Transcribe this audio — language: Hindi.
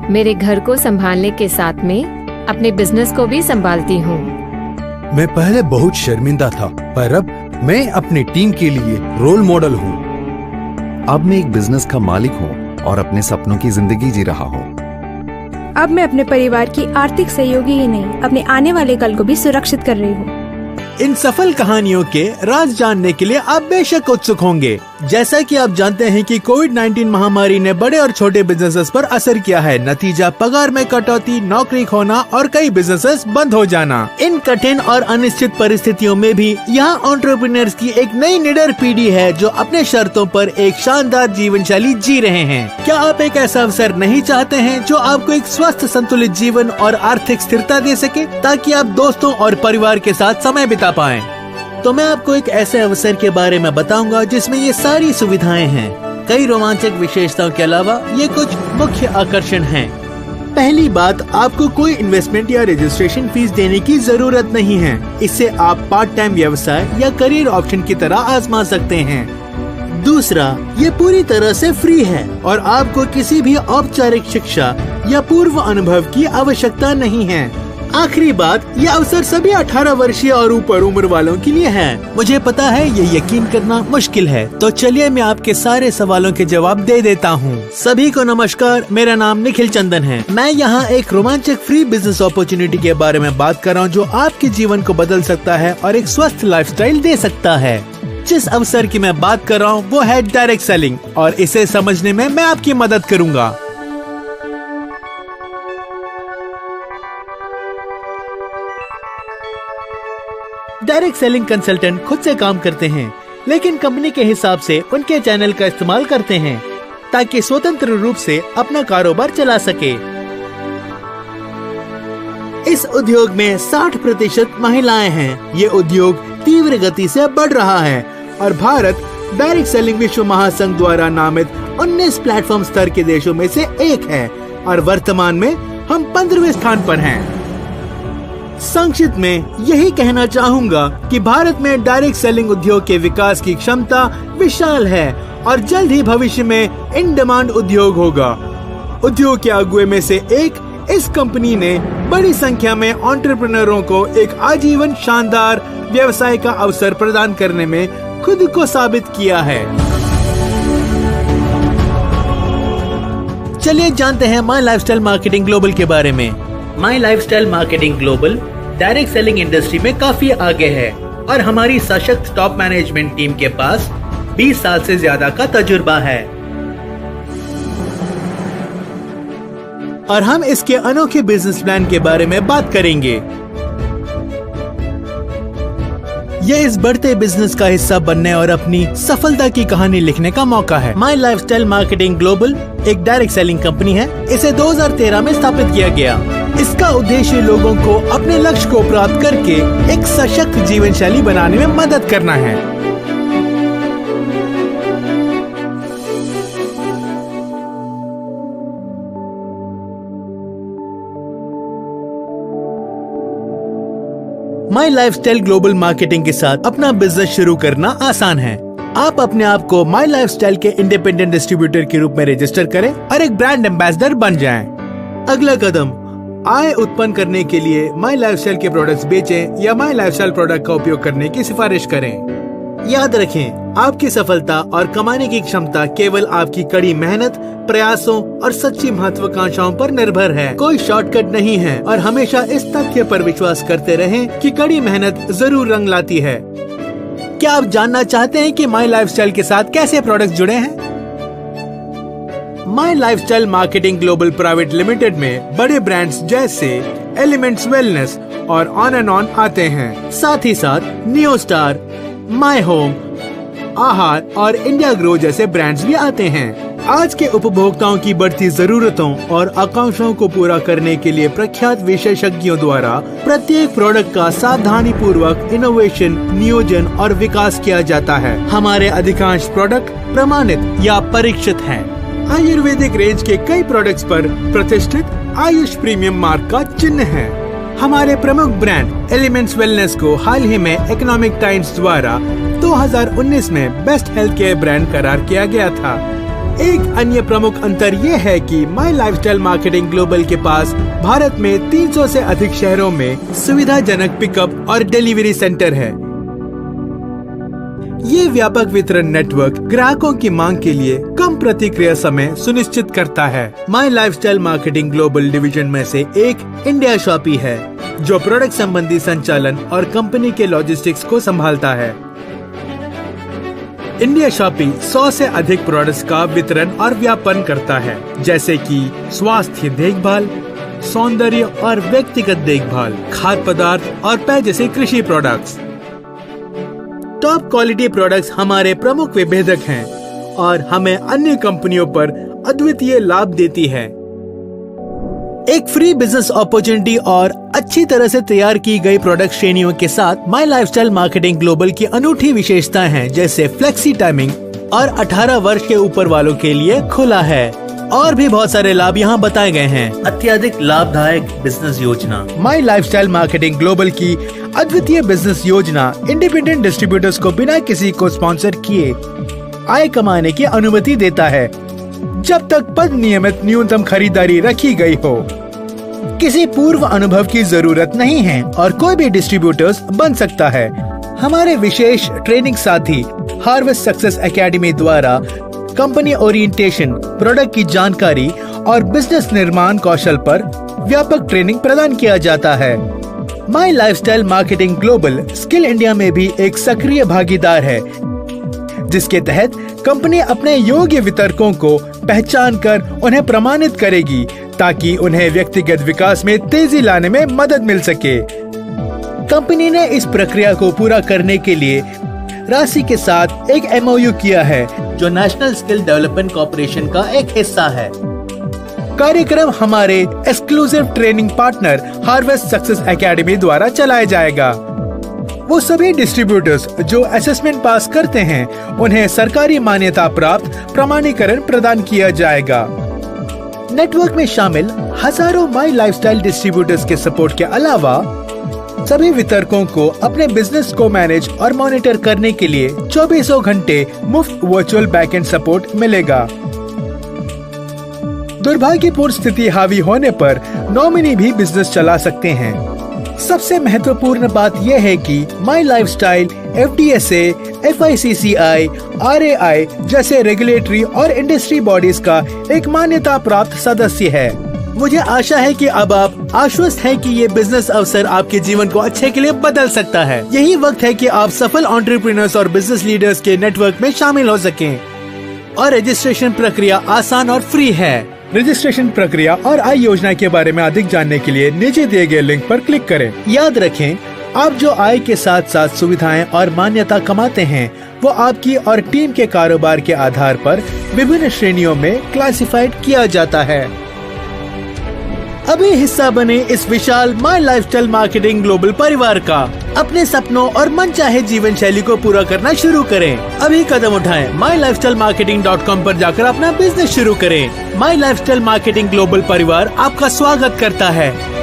मेरे घर को संभालने के साथ में अपने बिजनेस को भी संभालती हूँ। मैं पहले बहुत शर्मिंदा था, पर अब मैं अपनी टीम के लिए रोल मॉडल हूँ। अब मैं एक बिजनेस का मालिक हूँ और अपने सपनों की जिंदगी जी रहा हूँ। अब मैं अपने परिवार की आर्थिक सहयोगी ही नहीं, अपने आने वाले कल को भी सुरक्षित कर रही हूँ। इन सफल कहानियों के राज जानने के लिए आप बेशक उत्सुक होंगे। जैसा कि आप जानते हैं कि कोविड-19 महामारी ने बड़े और छोटे बिजनेसेस पर असर किया है। नतीजा पगार में कटौती, नौकरी खोना और कई बिजनेसेस बंद हो जाना। इन कठिन और अनिश्चित परिस्थितियों में भी यहाँ एंटरप्रेन्योर्स की एक नई निडर पीढ़ी है जो अपने शर्तों पर एक शानदार जीवन शैली जी रहे हैं। क्या आप एक ऐसा अवसर नहीं चाहते हैं जो आपको एक स्वस्थ संतुलित जीवन और आर्थिक स्थिरता दे सके, ताकि आप दोस्तों और परिवार के साथ समय बिता पाएं? तो मैं आपको एक ऐसे अवसर के बारे में बताऊंगा जिसमें ये सारी सुविधाएं हैं। कई रोमांचक विशेषताओं के अलावा ये कुछ मुख्य आकर्षण हैं। पहली बात, आपको कोई इन्वेस्टमेंट या रजिस्ट्रेशन फीस देने की जरूरत नहीं है। इससे आप पार्ट टाइम व्यवसाय या करियर ऑप्शन की तरह आजमा सकते हैं। दूसरा, ये पूरी तरह से फ्री है और आपको किसी भी औपचारिक शिक्षा या पूर्व अनुभव की आवश्यकता नहीं है। आखिरी बात, ये अवसर सभी 18 वर्षीय और ऊपर उम्र वालों के लिए है। मुझे पता है ये यकीन करना मुश्किल है, तो चलिए मैं आपके सारे सवालों के जवाब दे देता हूँ। सभी को नमस्कार, मेरा नाम निखिल चंदन है। मैं यहाँ एक रोमांचक फ्री बिजनेस अपॉर्चुनिटी के बारे में बात कर रहा हूँ जो आपके जीवन को बदल सकता है और एक स्वस्थ लाइफस्टाइल दे सकता है। जिस अवसर की मैं बात कर रहा हूँ वो है डायरेक्ट सेलिंग, और इसे समझने में मैं आपकी मदद करूँगा। डायरेक्ट सेलिंग कंसल्टेंट खुद से काम करते हैं, लेकिन कंपनी के हिसाब से उनके चैनल का इस्तेमाल करते हैं ताकि स्वतंत्र रूप से अपना कारोबार चला सके। इस उद्योग में 60% महिलाएं हैं। ये उद्योग तीव्र गति से बढ़ रहा है और भारत डायरेक्ट सेलिंग विश्व महासंघ द्वारा नामित 19 प्लेटफॉर्म स्तर के देशों में से एक है और वर्तमान में हम 15वें स्थान पर हैं। संक्षिप्त में यही कहना चाहूँगा कि भारत में डायरेक्ट सेलिंग उद्योग के विकास की क्षमता विशाल है और जल्द ही भविष्य में इन डिमांड उद्योग होगा। उद्योग के अगुए में से एक इस कंपनी ने बड़ी संख्या में एंटरप्रेन्योरों को एक आजीवन शानदार व्यवसाय का अवसर प्रदान करने में खुद को साबित किया है। चलिए जानते हैं माई लाइफस्टाइल मार्केटिंग ग्लोबल के बारे में। My lifestyle marketing global direct selling industry में काफी आगे है और हमारी सशक्त टॉप मैनेजमेंट टीम के पास 20 साल से ज्यादा का तजुर्बा है और हम इसके अनोखे बिजनेस प्लान के बारे में बात करेंगे। ये इस बढ़ते बिजनेस का हिस्सा बनने और अपनी सफलता की कहानी लिखने का मौका है। माई लाइफस्टाइल मार्केटिंग ग्लोबल एक डायरेक्ट सेलिंग कंपनी है। इसे 2013 में स्थापित किया गया। इसका उद्देश्य लोगों को अपने लक्ष्य को प्राप्त करके एक सशक्त जीवन शैली बनाने में मदद करना है। माई लाइफस्टाइल ग्लोबल मार्केटिंग के साथ अपना बिजनेस शुरू करना आसान है। आप अपने आप को माई लाइफस्टाइल के इंडिपेंडेंट डिस्ट्रीब्यूटर के रूप में रजिस्टर करें और एक ब्रांड एम्बेसडर बन जाएं। अगला कदम, आय उत्पन्न करने के लिए माई लाइफस्टाइल के प्रोडक्ट्स बेचें या माई लाइफस्टाइल प्रोडक्ट का उपयोग करने की सिफारिश करें। याद रखें, आपकी सफलता और कमाने की क्षमता केवल आपकी कड़ी मेहनत, प्रयासों और सच्ची महत्वाकांक्षाओं पर निर्भर है। कोई शॉर्टकट नहीं है और हमेशा इस तथ्य पर विश्वास करते रहें कि कड़ी मेहनत जरूर रंग लाती है। क्या आप जानना चाहते हैं कि माई लाइफस्टाइल के साथ कैसे प्रोडक्ट्स जुड़े हैं? My lifestyle marketing global private limited में बड़े ब्रांड्स जैसे एलिमेंट्स वेलनेस और ऑन एंड ऑन आते हैं। साथ ही साथ नियो स्टार, माई होम, आहार और इंडिया ग्रो जैसे ब्रांड्स भी आते हैं। आज के उपभोक्ताओं की बढ़ती जरूरतों और आकांक्षाओं को पूरा करने के लिए प्रख्यात विशेषज्ञों द्वारा प्रत्येक प्रोडक्ट का सावधानी पूर्वक इनोवेशन, नियोजन और विकास किया जाता है। हमारे अधिकांश प्रोडक्ट प्रमाणित या परीक्षित हैं। आयुर्वेदिक रेंज के कई प्रोडक्ट्स पर प्रतिष्ठित आयुष प्रीमियम मार्क का चिन्ह है। हमारे प्रमुख ब्रांड एलिमेंट्स वेलनेस को हाल ही में इकोनॉमिक टाइम्स द्वारा 2019 में बेस्ट हेल्थ केयर ब्रांड करार किया गया था। एक अन्य प्रमुख अंतर ये है कि माई लाइफस्टाइल मार्केटिंग ग्लोबल के पास भारत में 300 से अधिक शहरों में सुविधाजनक पिकअप और डिलीवरी सेंटर है। ये व्यापक वितरण नेटवर्क ग्राहकों की मांग के लिए कम प्रतिक्रिया समय सुनिश्चित करता है। My lifestyle marketing global division में से एक इंडिया शॉपी है, जो प्रोडक्ट संबंधी संचालन और कंपनी के लॉजिस्टिक्स को संभालता है। इंडिया शॉपी 100 से अधिक प्रोडक्ट्स का वितरण और व्यापन करता है, जैसे कि स्वास्थ्य देखभाल, सौंदर्य और व्यक्तिगत देखभाल, खाद्य पदार्थ और पेय जैसे कृषि प्रोडक्ट्स। टॉप क्वालिटी प्रोडक्ट्स हमारे प्रमुख विभेदक हैं और हमें अन्य कंपनियों पर अद्वितीय लाभ देती है। एक फ्री बिजनेस अपॉर्चुनिटी और अच्छी तरह से तैयार की गई प्रोडक्ट श्रेणियों के साथ माई लाइफस्टाइल मार्केटिंग ग्लोबल की अनूठी विशेषताएं हैं, जैसे फ्लेक्सी टाइमिंग और 18 वर्ष के ऊपर वालों के लिए खुला है। और भी बहुत सारे लाभ यहाँ बताए गए हैं। अत्यधिक लाभदायक बिजनेस योजना। माई लाइफस्टाइल मार्केटिंग ग्लोबल की अद्वितीय बिजनेस योजना इंडिपेंडेंट डिस्ट्रीब्यूटर्स को बिना किसी को स्पॉन्सर किए आय कमाने की अनुमति देता है, जब तक पद नियमित न्यूनतम खरीदारी रखी गई हो। किसी पूर्व अनुभव की जरूरत नहीं है और कोई भी डिस्ट्रीब्यूटर्स बन सकता है। हमारे विशेष ट्रेनिंग साथी हार्वेस्ट सक्सेस एकेडमी द्वारा कंपनी ओरिएंटेशन, प्रोडक्ट की जानकारी और बिजनेस निर्माण कौशल पर व्यापक ट्रेनिंग प्रदान किया जाता है। My lifestyle marketing global skill India में भी एक सक्रिय भागीदार है, जिसके तहत कंपनी अपने योग्य वितरकों को पहचान कर उन्हें प्रमाणित करेगी, ताकि उन्हें व्यक्तिगत विकास में तेजी लाने में मदद मिल सके। कंपनी ने इस प्रक्रिया को पूरा करने के लिए राशि के साथ एक MOU किया है, जो नेशनल स्किल डेवलपमेंट कॉर्पोरेशन का एक हिस्सा है। कार्यक्रम हमारे exclusive training partner harvest success academy द्वारा चलाया जाएगा। वो सभी डिस्ट्रीब्यूटर्स जो असेसमेंट पास करते हैं, उन्हें सरकारी मान्यता प्राप्त प्रमाणीकरण प्रदान किया जाएगा। नेटवर्क में शामिल हजारों माई लाइफस्टाइल डिस्ट्रीब्यूटर्स के सपोर्ट के अलावा सभी वितरकों को अपने बिजनेस को मैनेज और मॉनिटर करने के लिए 24 घंटे मुफ्त वर्चुअल बैकएंड सपोर्ट मिलेगा। दुर्भाग्यपूर्ण स्थिति हावी होने पर नॉमिनी भी बिजनेस चला सकते हैं। सबसे महत्वपूर्ण बात यह है कि माई लाइफस्टाइल FDSA, FICCI, RAI जैसे रेगुलेटरी और इंडस्ट्री बॉडीज का एक मान्यता प्राप्त सदस्य है। मुझे आशा है कि अब आप आश्वस्त हैं कि ये बिजनेस अवसर आपके जीवन को अच्छे के लिए बदल सकता है। यही वक्त है कि आप सफल एंटरप्रेन्योर्स और बिजनेस लीडर्स के नेटवर्क में शामिल हो सकें। और रजिस्ट्रेशन प्रक्रिया आसान और फ्री है। रजिस्ट्रेशन प्रक्रिया और आय योजना के बारे में अधिक जानने के लिए नीचे दिए गए लिंक पर क्लिक करें। याद रखें, आप जो आय के साथ साथ सुविधाएं और मान्यता कमाते हैं, वो आपकी और टीम के कारोबार के आधार पर विभिन्न श्रेणियों में क्लासिफाइड किया जाता है। अभी हिस्सा बने इस विशाल माई लाइफस्टाइल मार्केटिंग ग्लोबल परिवार का। अपने सपनों और मनचाहे जीवन शैली को पूरा करना शुरू करें। अभी कदम उठाएं। mylifestylemarketing.com पर जाकर अपना बिजनेस शुरू करें। माई लाइफस्टाइल मार्केटिंग ग्लोबल परिवार आपका स्वागत करता है।